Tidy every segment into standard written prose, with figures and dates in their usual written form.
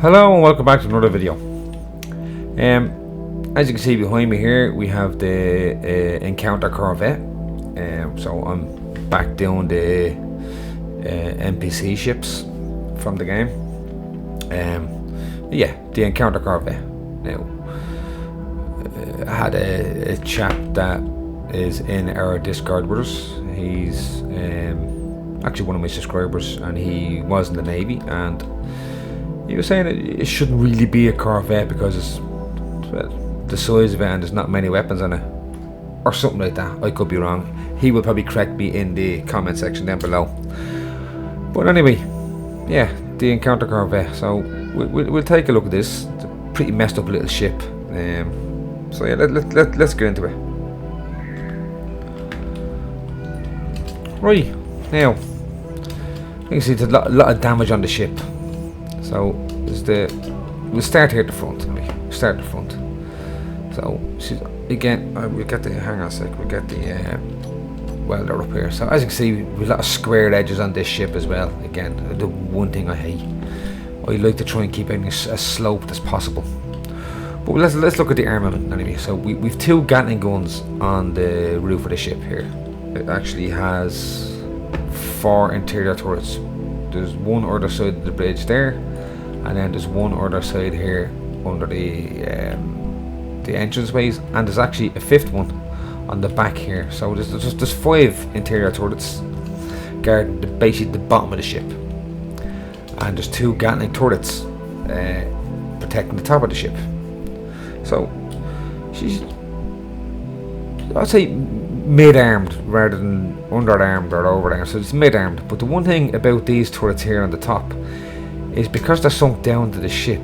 Hello and welcome back to another video. As you can see behind me here, we have the Encounter Corvette. So I'm back doing the NPC ships from the game. Yeah, the Encounter Corvette. Now, I had a chap that is in our Discord with us. He's actually one of my subscribers, and he was in the Navy, and he was saying it shouldn't really be a Corvette because it's, well, the size of it and there's not many weapons on it, or something like that. I could be wrong. He will probably correct me in the comment section down below. But anyway, yeah, the Encounter Corvette. So we'll take a look at this. It's a pretty messed up little ship. So yeah, let's get into it. Right, now you can see there's a lot of damage on the ship. So we'll start here at the front. Start at the front. So she's again. We'll get the hang on a sec. We'll get the welder up here. So as you can see, we've a lot of squared edges on this ship as well. Again, the one thing I hate. I like to try and keep it as sloped as possible. But let's look at the armament anyway. So we've two Gatling guns on the roof of the ship here. It actually has 4 interior turrets. There's one other side of the bridge there, and then there's one other side here under the entranceways, and there's actually a 5th one on the back here. So there's 5 interior turrets guarding basically the bottom of the ship, and there's 2 Gatling turrets protecting the top of the ship. So she's, I'd say, mid-armed rather than under-armed or over-armed, so it's mid-armed. But the one thing about these turrets here on the top is because they're sunk down to the ship,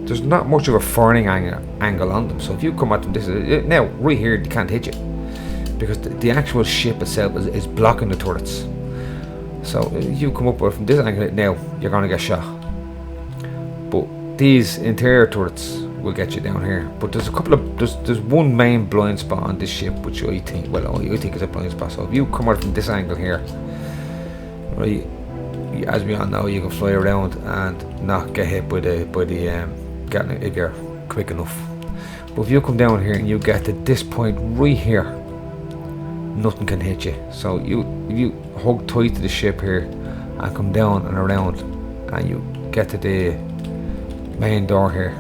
there's not much of a firing angle on them. So if you come at them, this is now right here, they can't hit you because the actual ship itself is blocking the turrets. So if you come up from this angle now, you're going to get shot. But these interior turrets will get you down here. But there's a couple of there's one main blind spot on this ship, which I think, well, I think is a blind spot. So if you come out from this angle here, right, as we all know, you can fly around and not get hit by the Gatling if you're quick enough. But if you come down here and you get to this point right here, nothing can hit you. So if you hug tight to the ship here and come down and around, and you get to the main door here,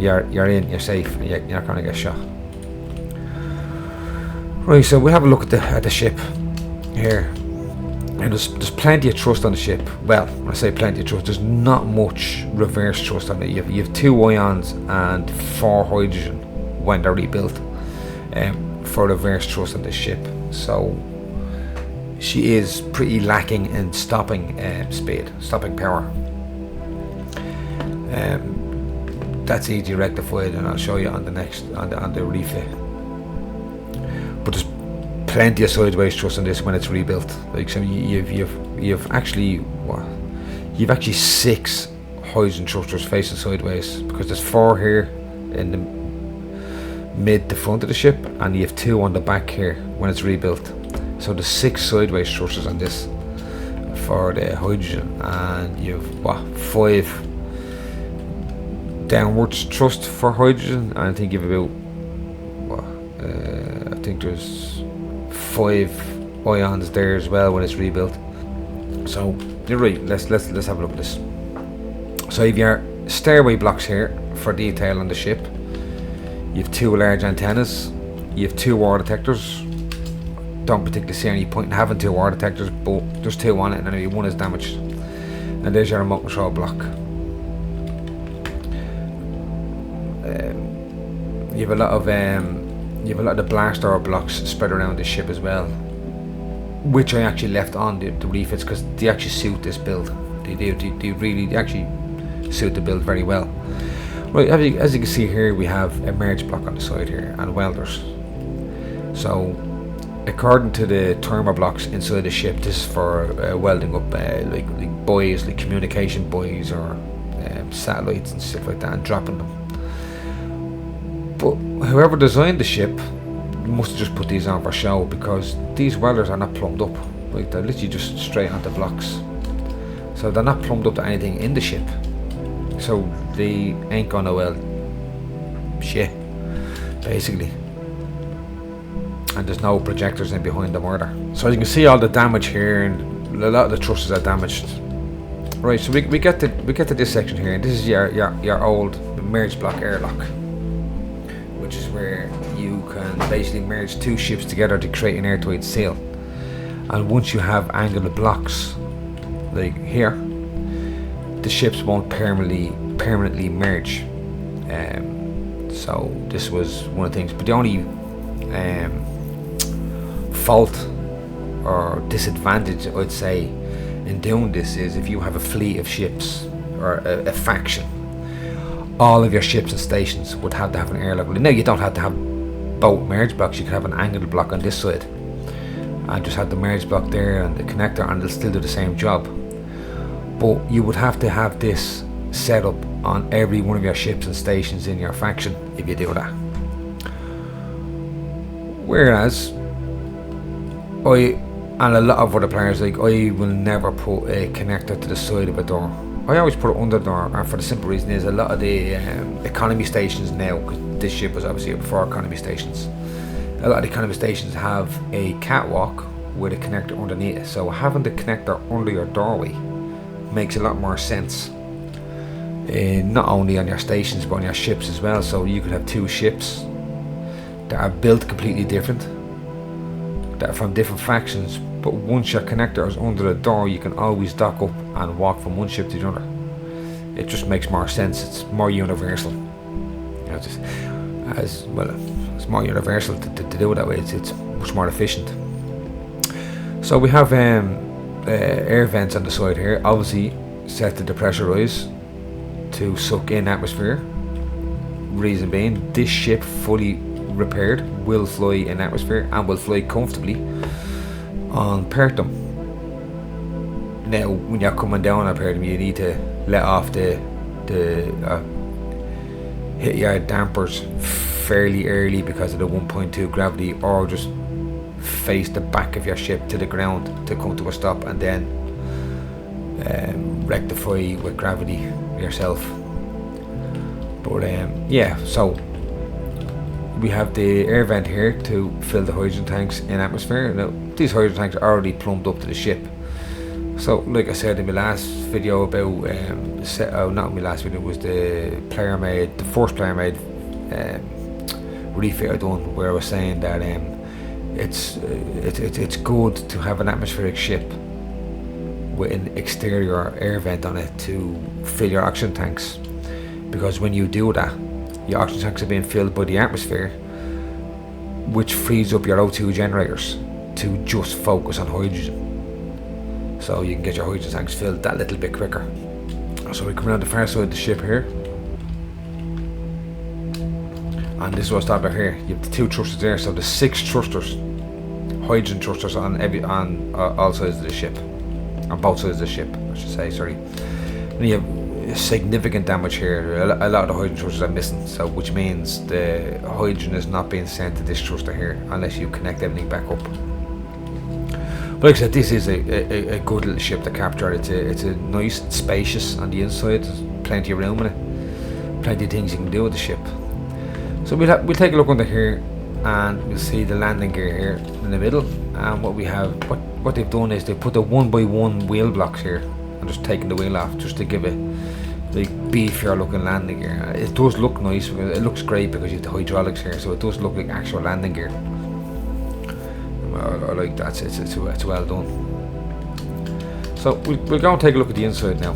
you're in, you're safe, and you're not going to get shot. Right, so we have a look at the ship here, and there's plenty of thrust on the ship. Well, when I say plenty of thrust, there's not much reverse thrust on it. You have 2 ions and 4 hydrogen when they're rebuilt for reverse thrust on this ship. So she is pretty lacking in stopping speed, stopping power. That's easily rectified, and I'll show you on the next on the refit. But there's plenty of sideways thrust on this when it's rebuilt. Like, so you've actually 6 hydrogen thrusters facing sideways, because there's 4 here in the mid to front of the ship, and you have 2 on the back here when it's rebuilt. So there's 6 sideways thrusters on this for the hydrogen, and you've 5 downwards thrust for hydrogen, and I think you've about I think there's 5 ions there as well when it's rebuilt. So you're right. Let's have a look at this. So you've your stairway blocks here for detail on the ship. You have 2 large antennas. You have 2 war detectors. Don't particularly see any point in having 2 war detectors, but there's 2 on it, and anyway, 1 is damaged. And there's your remote control block. You have a lot of the blast door blocks spread around the ship as well, which I actually left on the refits because they actually suit this build. They really actually suit the build very well. Right, as you can see here, we have a merge block on the side here and welders. So according to the thermal blocks inside the ship, this is for welding up like buoys, like communication buoys or satellites and stuff like that, and dropping them. But whoever designed the ship must have just put these on for show, because these welders are not plumbed up. Like, they're literally just straight onto blocks. So they're not plumbed up to anything in the ship. so they ain't gonna well shit basically, and there's no projectors in behind them either. So you can see all the damage here, and a lot of the thrusters are damaged. Right, so we get to this section here, and this is your old merge block airlock, which is where you can basically merge two ships together to create an airtight seal. And once you have angled blocks like here, the ships won't permanently merge. So this was one of the things, but the only fault or disadvantage I'd say in doing this is if you have a fleet of ships or a faction, all of your ships and stations would have to have an airlock. Now you don't have to have both merge blocks, you could have an angled block on this side and just have the merge block there and the connector, and they'll still do the same job. But you would have to have this set up on every one of your ships and stations in your faction if you do that. Whereas and a lot of other players, like I will never put a connector to the side of a door. I always put it under the door, and for the simple reason is a lot of the economy stations now, because this ship was obviously before economy stations, a lot of the economy stations have a catwalk with a connector underneath it. So having the connector under your doorway makes a lot more sense, not only on your stations but on your ships as well. So you could have two ships that are built completely different, that are from different factions, but once your connector is under the door, you can always dock up and walk from one ship to the other. It just makes more sense. It's more universal. You know, just as well, it's more universal to do it that way. It's much more efficient. So we have air vents on the side here, obviously set to depressurize to suck in atmosphere. Reason being, this ship fully repaired will fly in atmosphere and will fly comfortably on Pertum. Now when you're coming down on Pertum, you need to let off the hit your dampers fairly early because of the 1.2 gravity, or just face the back of your ship to the ground to come to a stop and then rectify with gravity yourself. But yeah, so we have the air vent here to fill the hydrogen tanks in atmosphere. Now these hydrogen tanks are already plumbed up to the ship. So like I said in my last video about not my last video, it was the first player made refit I done, where I was saying that it's good to have an atmospheric ship with an exterior air vent on it to fill your oxygen tanks, because when you do that, your oxygen tanks are being filled by the atmosphere, which frees up your O2 generators to just focus on hydrogen. So you can get your hydrogen tanks filled that little bit quicker. So we come around the far side of the ship here, and this is what I started about here. You have the two thrusters there, so the 6 thrusters, hydrogen thrusters on all sides of the ship, on both sides of the ship, I should say. Sorry. And you have significant damage here. A lot of the hydrogen thrusters are missing, so which means the hydrogen is not being sent to this thruster here unless you connect everything back up. But like I said, this is a good little ship to capture. It's a nice, spacious on the inside. There's plenty of room in it, plenty of things you can do with the ship. So we'll take a look under here, and we'll see the landing gear here in the middle. And what we have, what they've done is they put the 1x1 wheel blocks here and just taken the wheel off, just to give it the beefier looking landing gear. It does look nice, because it looks great because you have the hydraulics here, so it does look like actual landing gear. I like that. It's well done. So we'll go and take a look at the inside now.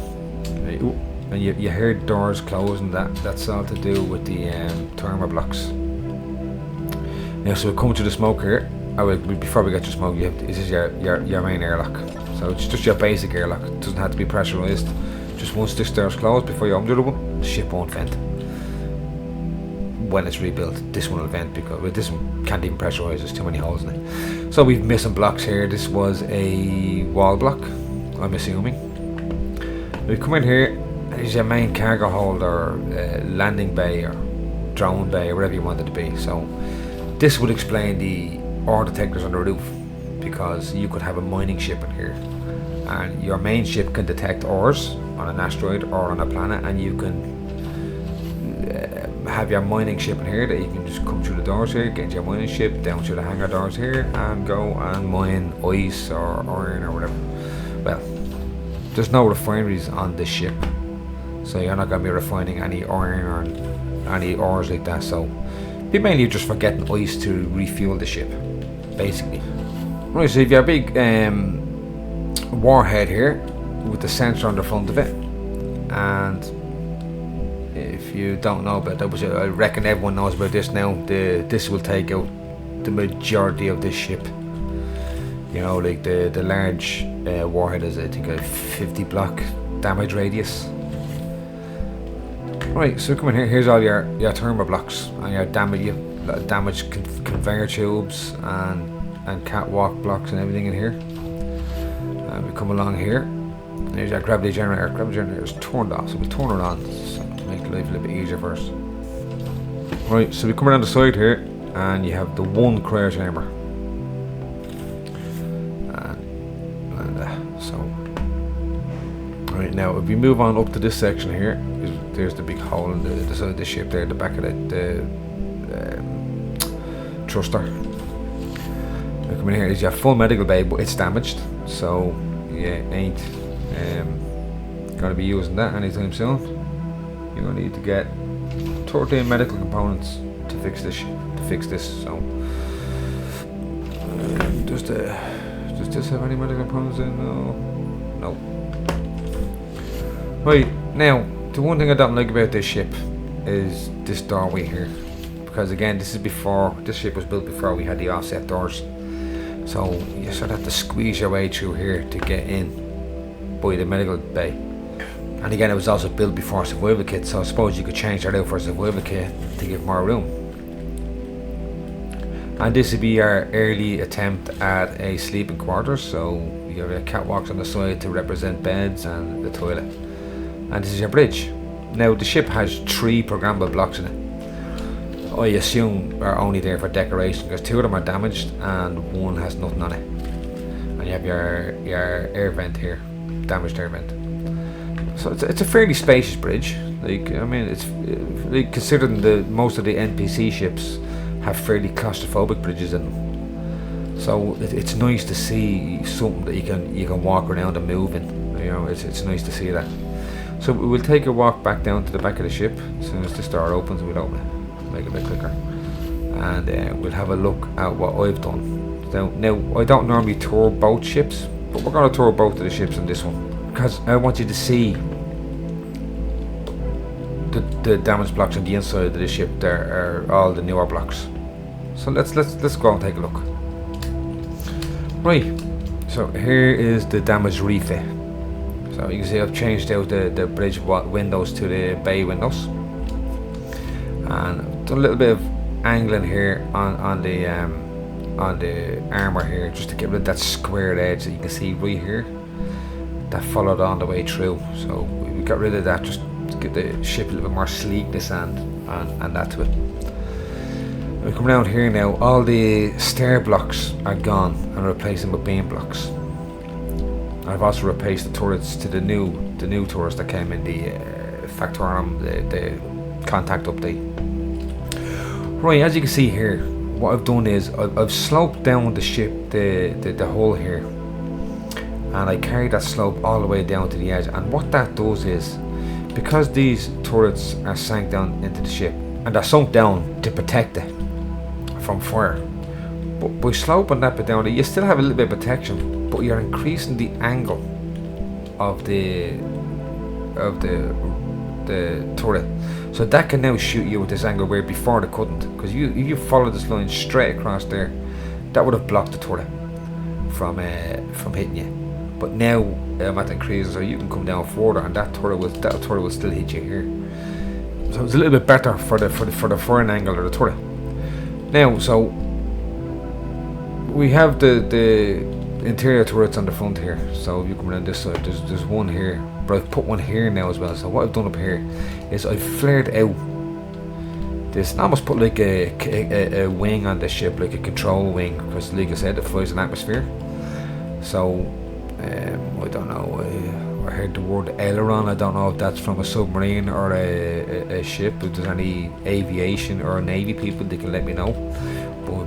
And you hear doors closing. That's all to do with the thermal blocks. Now, so we're coming to the smoke here. Before we get to smoke, this is your main airlock. So it's just your basic airlock. It doesn't have to be pressurized. Just once this door's closed, before you open the other one, the ship won't vent. When it's rebuilt, this one will vent, because this one can't even pressurize. There's too many holes in it. So we've missing blocks here. This was a wall block, I'm assuming. We come in here. Is your main cargo hold, or landing bay, or drone bay, or whatever you want it to be. So this would explain the ore detectors on the roof, because you could have a mining ship in here and your main ship can detect ores on an asteroid or on a planet, and you can have your mining ship in here that you can just come through the doors here, get into your mining ship, down through the hangar doors here, and go and mine ice or iron or whatever. Well, there's no refineries on this ship, so you're not going to be refining any iron or any ores like that, so be mainly just for getting ice to refuel the ship, basically. Right, so if you have a big warhead here with the sensor on the front of it, and if you don't know about that, which I reckon everyone knows about this now, this will take out the majority of this ship. You know, like the large warhead is, I think, a 50 block damage radius. Right, so come in here. Here's all your thermal blocks and your damaged conveyor tubes and catwalk blocks and everything in here. We come along here. There's our gravity generator. Gravity generator is turned off, so we turn it on. So make life a little bit easier for us. Right, so we come around the side here, and you have the one cryo chamber. Right, now if we move on up to this section here, there's the big hole in the side of the ship there, the back of the thruster. We come in here, is your full medical bay, but it's damaged, so you ain't going to be using that anytime soon. You're going to need to get 13 medical components to fix this. So does this have any medical components in? No. Right, now the one thing I don't like about this ship is this doorway here, because again, this ship was built before we had the offset doors, so you sort of have to squeeze your way through here to get in by the medical bay. And again, it was also built before survival kit, so I suppose you could change that out for a survival kit to give more room. And this would be our early attempt at a sleeping quarters, so you have your catwalks on the side to represent beds and the toilet. And this is your bridge. Now the ship has 3 programmable blocks in it. I assume are only there for decoration, because 2 of them are damaged and 1 has nothing on it. And you have your air vent here, damaged air vent. So it's a fairly spacious bridge. Like, I mean, it's like, considering most of the NPC ships have fairly claustrophobic bridges in them. So it's nice to see something that you can walk around and move in. You know, it's nice to see that. So we'll take a walk back down to the back of the ship as soon as this door opens. We'll open it, make it a bit quicker, and we'll have a look at what I've done. Now I don't normally tour both ships, but we're going to tour both of the ships in this one, because I want you to see the damaged blocks on the inside of the ship. There are all the newer blocks. So let's go and take a look. Right, so here is the damaged refit. So you can see I've changed out the bridge windows to the bay windows, and done a little bit of angling here on the armour here, just to get rid of that squared edge that you can see right here that followed on the way through. So we got rid of that just to give the ship a little bit more sleekness and that to it. We come down here now. All the stair blocks are gone, and replace them with beam blocks. I've also replaced the turrets to the new turrets that came in the Factorum, the contact update. Right, as you can see here, what I've done is I've sloped down the ship, the hull here, and I carry that slope all the way down to the edge. And what that does is, because these turrets are sank down into the ship, and they're sunk down to protect it from fire, but by sloping that bit down, you still have a little bit of protection, but you're increasing the angle of the turret, so that can now shoot you with this angle where before they couldn't, because if you follow this line straight across there, that would have blocked the turret from hitting you. But now I'm at the increase, so you can come down further, and that turret will still hit you here. So it's a little bit better for the firing angle of the turret. Now, so we have the interior turrets on the front here. So if you come around this side, there's one here, but I've put one here now as well. So what I've done up here is I've flared out this, and almost put like a wing on the ship, like a control wing, because like I said, it flies in atmosphere. So I don't know. I heard the word aileron. I don't know if that's from a submarine or a ship. If there's any aviation or Navy people, they can let me know. But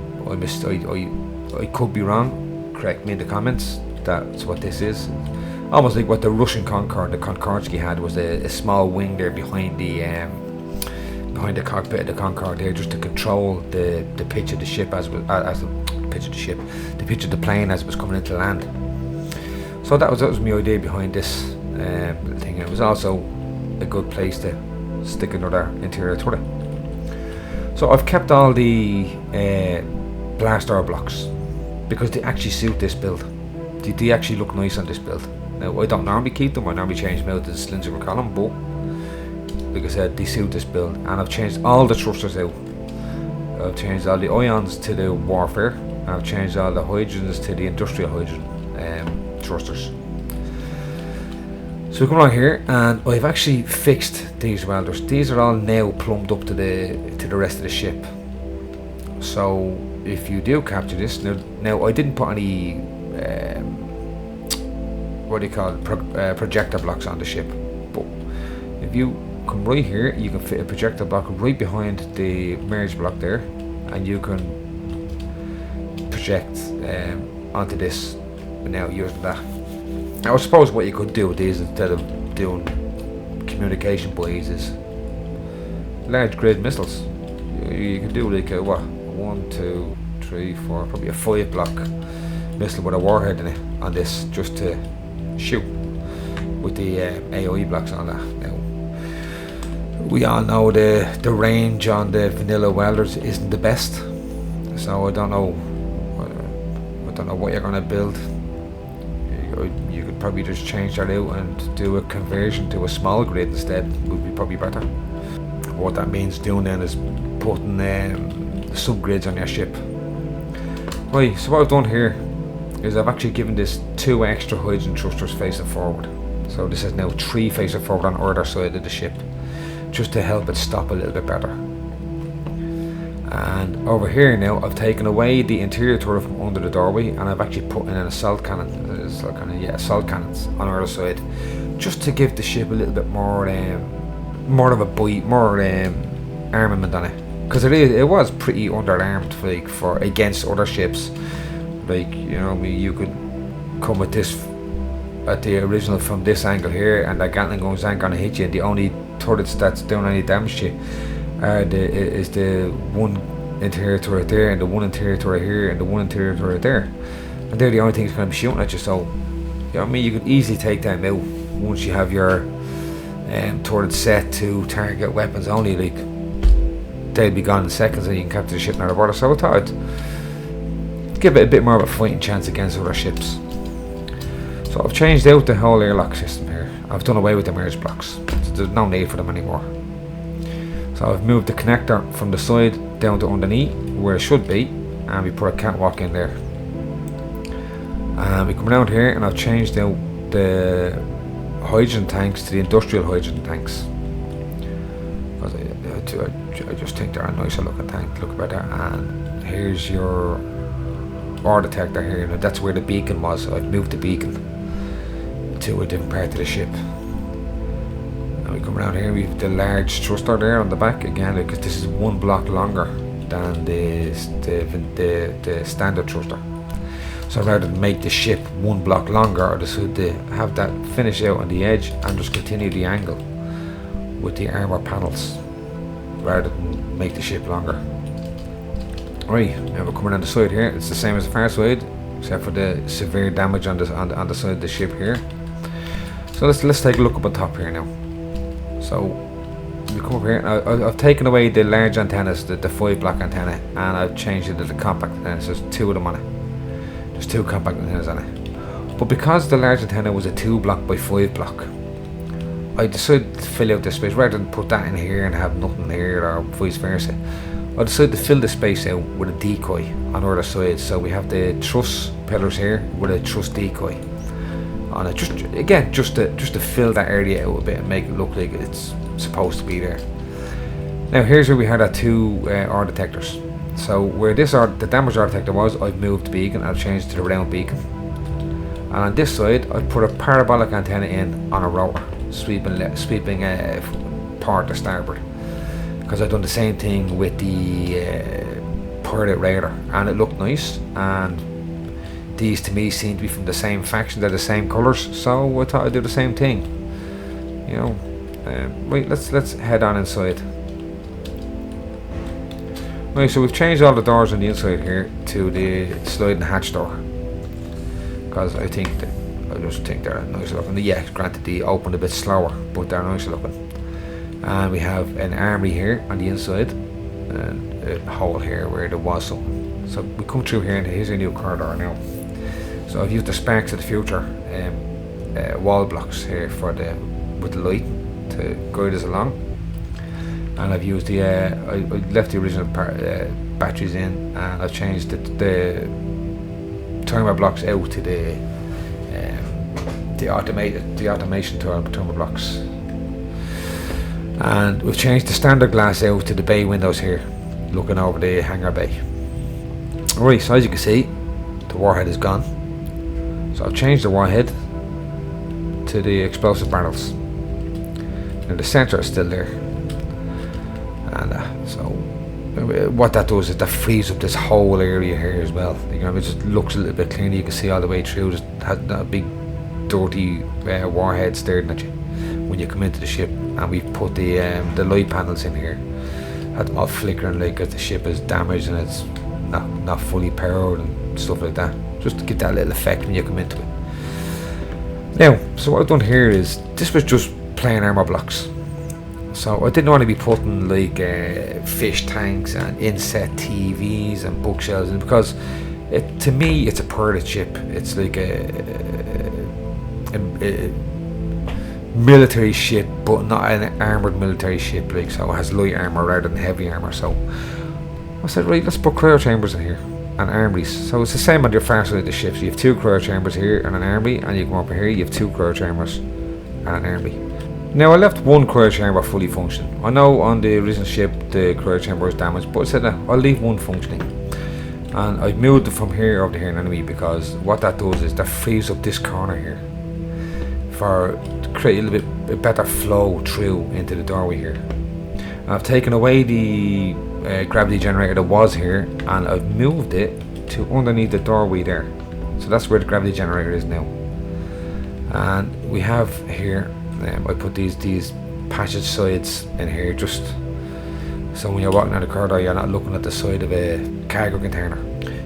I could be wrong. Correct me in the comments. That's what this is. Almost like what the Russian Concorde, the Konkordsky had, was a small wing there behind the cockpit of the Concorde there, just to control the pitch of the ship the pitch of the plane as it was coming into land. So that was my idea behind this little thing. It was also a good place to stick another interior turret. So I've kept all the blast door blocks because they actually suit this build. They actually look nice on this build. Now I don't normally keep them. I normally change them out to the cylindrical column, but like I said, they suit this build. And I've changed all the thrusters out. I've changed all the ions to the warfare. And I've changed all the hydrogens to the industrial hydrogen thrusters. So we come along here, and I've actually fixed these welders. These are all now plumbed up to the rest of the ship. So if you do capture this, now I didn't put any what do you call it, projector blocks on the ship. But if you come right here, you can fit a projector block right behind the merge block there, and you can project onto this now using that. Now I suppose what you could do with these instead of doing communication buoys is large grade missiles. You can do like a 1, 2, 3, 4, probably a 5 block missile with a warhead in it on this, just to shoot with the AOE blocks on that. Now we all know the range on the vanilla welders isn't the best, so I don't know what you're gonna build. You could probably just change that out and do a conversion to a small grid instead. Would be probably better. What that means doing then is putting subgrids on your ship. Right, so what I've done here is I've actually given this 2 extra hydrogen thrusters facing forward. So this is now 3 facing forward on either side of the ship, just to help it stop a little bit better. And over here now I've taken away the interior turret from under the doorway, and I've actually put in an assault cannon, assault cannons on either side, just to give the ship a little bit more of a bite, more armament on it, because it was pretty underarmed for against other ships. Like, you know, you could come at this at the original from this angle here, and that Gatling guns aren't gonna hit you, and the only turrets that's doing any damage to you is the one interior turret there, and the one interior turret here, and the one interior turret there, and they're the only things going to be shooting at you. So, you know what I mean, you could easily take them out once you have your turret set to target weapons only. Like, they'll be gone in seconds, and you can capture the ship near the border. So I thought I'd give it a bit more of a fighting chance against other ships. So I've changed out the whole airlock system here. I've done away with the merge blocks, so there's no need for them anymore. So I've moved the connector from the side down to underneath where it should be, and we put a catwalk in there. And we come around here, and I've changed out the hydrogen tanks to the industrial hydrogen tanks. I just think they're a nicer looking tank, look better. And here's your ore detector here. Now that's where the beacon was. So I've moved the beacon to a different part of the ship. And we come around here, we have the large thruster there on the back again, because this is 1 block longer than the standard thruster. So rather than make the ship 1 block longer, I decided to have that finish out on the edge and just continue the angle with the armor panels, rather than make the ship longer. Right, now we're coming on the side here. It's the same as the far side, except for the severe damage on the side of the ship here. So let's take a look up on top here now. So we come up here, and I've taken away the large antennas, the 5 block antenna, and I've changed it to the compact antennas. So there's 2 of them on it. There's 2 compact antennas on it. But because the large antenna was a 2 block by 5 block, I decided to fill out this space rather than put that in here and have nothing here, or vice versa. I decided to fill the space out with a decoy on either side. So we have the truss pillars here with a truss decoy on it, just to fill that area out a bit and make it look like it's supposed to be there. Now here's where we had our 2 ore detectors. So where the damaged ore detector was, I've moved the beacon. I've changed it to the round beacon, And on this side, I put a parabolic antenna in on a rotor, sweeping port to starboard. Because I've done the same thing with the pirate radar, and it looked nice. And these to me seem to be from the same faction, they're the same colours, so I thought I'd do the same thing. You know, right, let's head on inside. Right, so we've changed all the doors on the inside here to the sliding hatch door, because I just think they're nice looking. Yeah, granted they open a bit slower, but they're nice looking. And we have an armory here on the inside, and a hole here where there was something. So we come through here, and here's a new corridor now. So I've used the Sparks of the Future wall blocks here for with the light to guide us along. And I've used the I left the original batteries in, and I've changed the timer blocks out to the automation timer blocks. And we've changed the standard glass out to the bay windows here, looking over the hangar bay. Right, so as you can see, the warhead is gone. So I've changed the warhead to the explosive barrels. And the sensor is still there. And so what that does is that frees up this whole area here as well. You know, it just looks a little bit cleaner. You can see all the way through. Just has that big dirty warhead staring at you when you come into the ship. And we've put the light panels in here. Had them all flickering like as the ship is damaged and it's not fully powered and stuff like that. Just to get that little effect when you come into it. Now, so what I've done here is, this was just plain armor blocks. So I didn't want to be putting like fish tanks and inset TVs and bookshelves in, because to me it's a pirate ship. It's like a military ship, but not an armoured military ship. Like, so it has light armour rather than heavy armour. So I said, right, let's put cryo chambers in here and armories. So it's the same on your far side of the ship. So you have 2 cryo chambers here and an armory, and you come over here, you have 2 cryo chambers and an armory. Now I left 1 cryo chamber fully functioning. I know on the original ship the cryo chamber was damaged, but I said I'll leave 1 functioning. And I've moved it from here over to here anyway, because what that does is that frees up this corner here for to create a little bit better flow through into the doorway here. And I've taken away the gravity generator that was here, and I've moved it to underneath the doorway there. So that's where the gravity generator is now. And we have here, I put these passage sides in here, just so when you're walking down the corridor you're not looking at the side of a cargo container.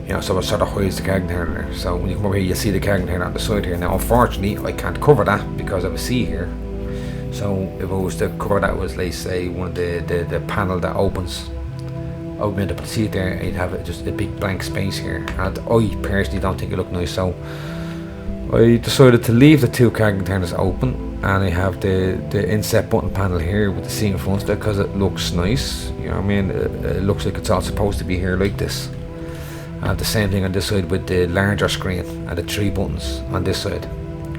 You know, so it sort of hides the cargo container there. So when you come over here you see the cargo container on the side here. Now unfortunately I can't cover that because of a sea here. So if I was to cover that with, let's say, one of the panel that opens, I would be able to see it there, and you'd have just a big blank space here. And I personally don't think it looked nice, so I decided to leave the 2 cargo containers open, and I have the inset button panel here with the sea in front of it, because it looks nice. You know what I mean? It looks like it's all supposed to be here like this. I have the same thing on this side with the larger screen and the 3 buttons on this side,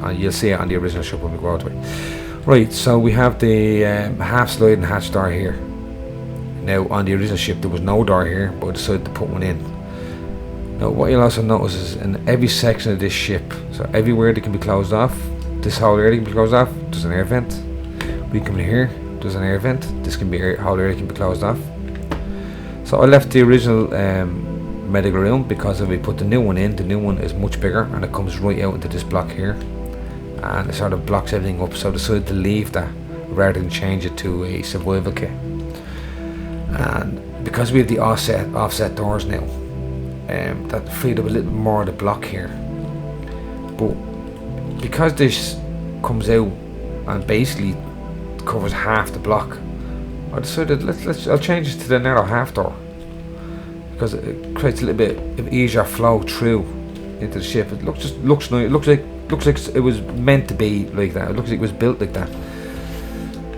and you'll see it on the original ship when we go out to it. Right, so we have the half sliding hatch door here. Now on the original ship there was no door here, but I decided to put one in. Now what you'll also notice is in every section of this ship, so everywhere that can be closed off, this whole area can be closed off, there's an air vent. We come in here, there's an air vent, this can be whole area can be closed off. So I left the original medical room, because if we put the new one in, the new one is much bigger and it comes right out into this block here, and it sort of blocks everything up. So I decided to leave that rather than change it to a survival kit. And because we have the offset doors now, that freed up a little bit more of the block here. But because this comes out and basically covers half the block, I decided I'll change it to the narrow half door, because it creates a little bit of easier flow through into the ship. It looks nice. It looks like it was meant to be like that. It looks like it was built like that.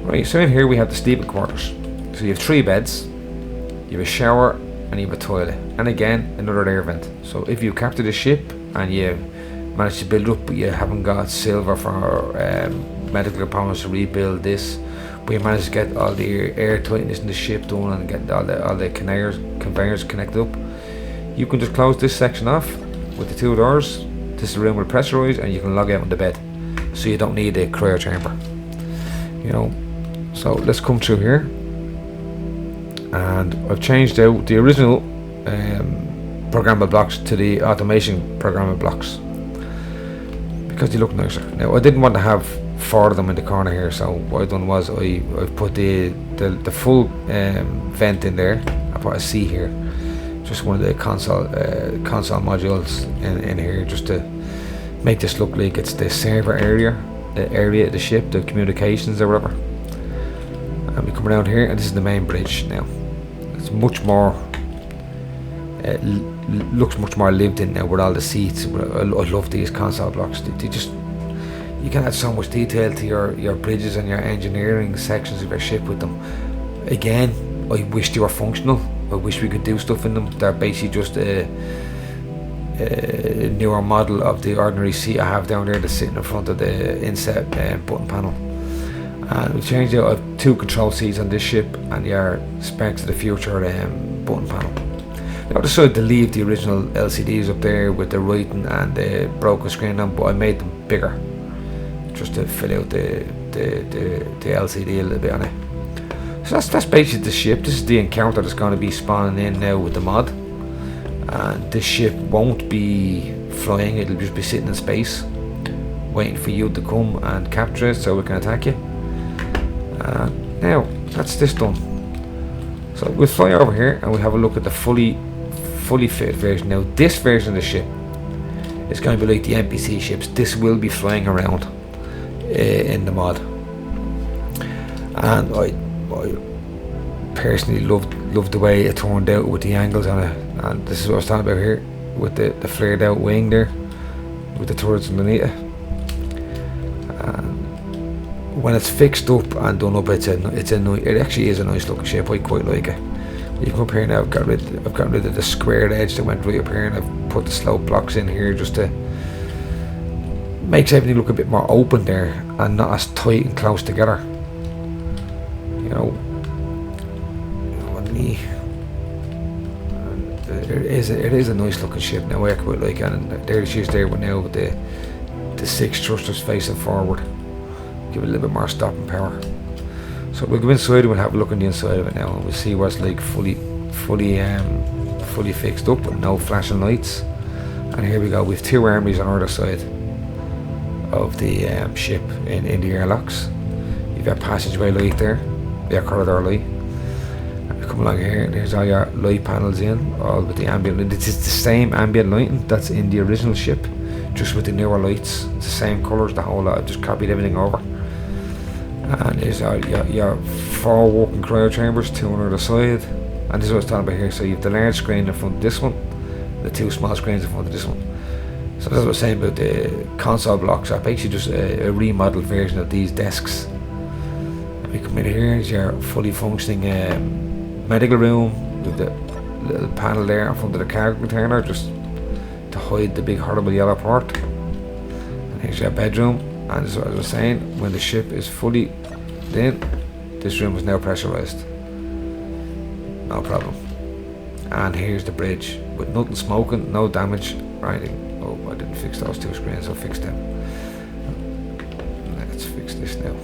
Right, so in here we have the sleeping quarters. So you have 3 beds, you have a shower, and you have a toilet, and again another air vent. So if you capture the ship and you manage to build up, but you haven't got silver for medical components to rebuild this, but you manage to get all the air tightness in the ship done and get all the conveyors connected up, you can just close this section off with the 2 doors, This is the room with pressurized, and you can log out in the bed, so you don't need a cryo chamber. You know. So let's come through here, and I've changed out the original programmable blocks to the automation programmable blocks because they look nicer. Now I didn't want to have 4 of them in the corner here, so what I've done was I've put the full vent in there. I put a C here, just one of the console modules in here, just to make this look like it's the server area, the area of the ship, the communications or whatever. And we come around here, and this is the main bridge now. It's much more looks much more lived in now with all the seats. I love these console blocks. They just, you can add so much detail to your bridges and your engineering sections of your ship with them. Again, I wish they were functional. I wish we could do stuff in them. They're basically just a newer model of the ordinary seat I have down there that's sitting in front of the inset button panel. And we changed out. I have 2 control seats on this ship, and your Specs of the Future button panel. Now I decided to leave the original LCDs up there with the writing and the broken screen on, but I made them bigger just to fill out the LCD a little bit on it. So that's basically the ship. This is the Encounter that's going to be spawning in now with the mod. And this ship won't be flying, it'll just be sitting in space waiting for you to come and capture it so we can attack you. Now that's this done. So we'll fly over here and we'll have a look at the fully fitted version. Now this version of the ship is going to be like the NPC ships. This will be flying around in the mod, and I personally loved the way it turned out with the angles on it. And this is what I was talking about here with the flared out wing there with the turrets underneath it. And when it's fixed up and done up, it actually is a nice looking shape. I quite like it. You come up here now. I've gotten rid of the squared edge that went right up here, and I've put the slope blocks in here just to makes everything look a bit more open there and not as tight and close together. You know what I mean? It is a nice looking ship now. I quite like it, and there she is there with now with the 6 thrusters facing forward. Give it a little bit more stopping power. So we'll go inside and we'll have a look on the inside of it now, and we'll see what's like fully fixed up with no flashing lights. And here we go. We've 2 armies on either side of the ship in the airlocks. You've got passageway light there, your corridor light. And we come along here, and here's all your light panels in, all with the ambient light. It's the same ambient lighting that's in the original ship, just with the newer lights. It's the same colours, the whole lot. I've just copied everything over. And there's your 4 working cryo chambers, 2 on either side. And this is what I was talking about here. So you have the large screen in front of this one, the 2 small screens in front of this one. So that's what I was saying about the console blocks. Are basically just a remodeled version of these desks. And we come in here, is your fully functioning medical room with the little panel there in front of the cargo container, just to hide the big horrible yellow port. And here's your bedroom. And as I was saying, when the ship is fully in, this room is now pressurized. No problem. And here's the bridge with nothing smoking, no damage or anything. Oh, I didn't fix those 2 screens, I'll fix them. Let's fix this now.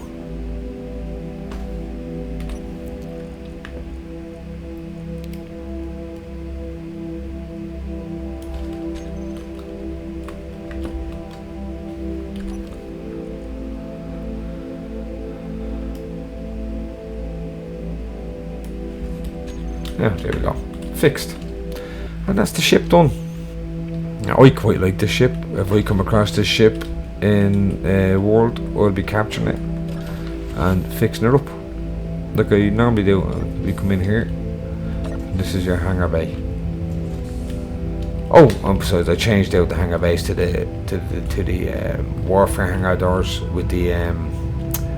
Yeah, there we go. Fixed. And that's the ship done. Now, I quite like this ship. If I come across this ship in a world, I'll be capturing it and fixing it up like I normally do. We come in here. This is your hangar bay. Oh, and besides, I changed out the hangar bays to the warfare hangar doors with the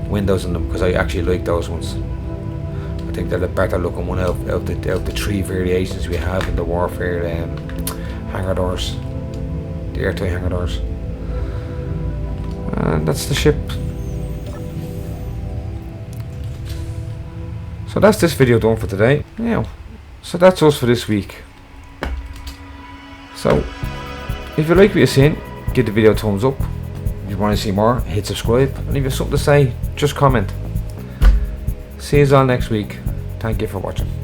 windows in them, because I actually like those ones. I think they're the better looking one out of the 3 variations we have in the warfare hangar doors, the airtight hangar doors. And that's the ship. So that's this video done for today. Yeah. So that's us for this week. So if you like what you're seeing, give the video a thumbs up. If you want to see more, hit subscribe, and if you have something to say, just comment. See you all next week. Thank you for watching.